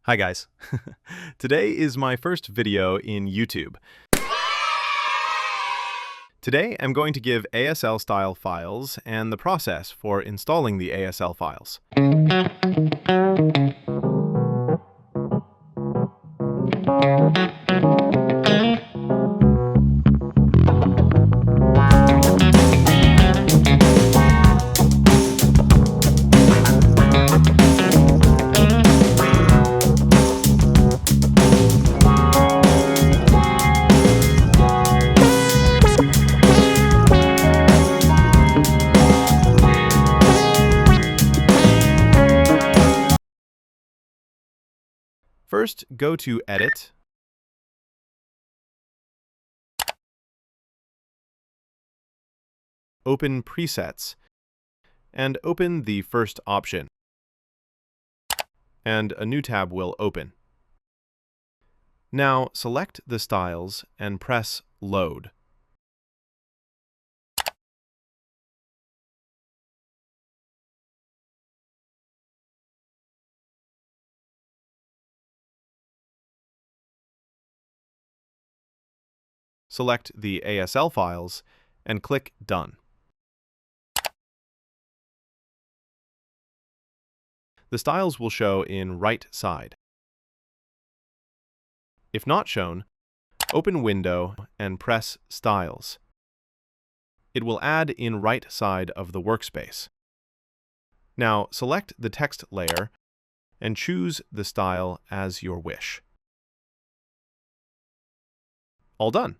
Hi guys. Today is my first video in YouTube. Today I'm going to give ASL style files and the process for installing the ASL files. First, go to Edit, open Presets, and open the first option, and a new tab will open. Now select the styles and press Load. Select the ASL files and click Done. The styles will show in right side. If not shown, open Window and press Styles. It will add in right side of the workspace. Now select the text layer and choose the style as your wish. All done.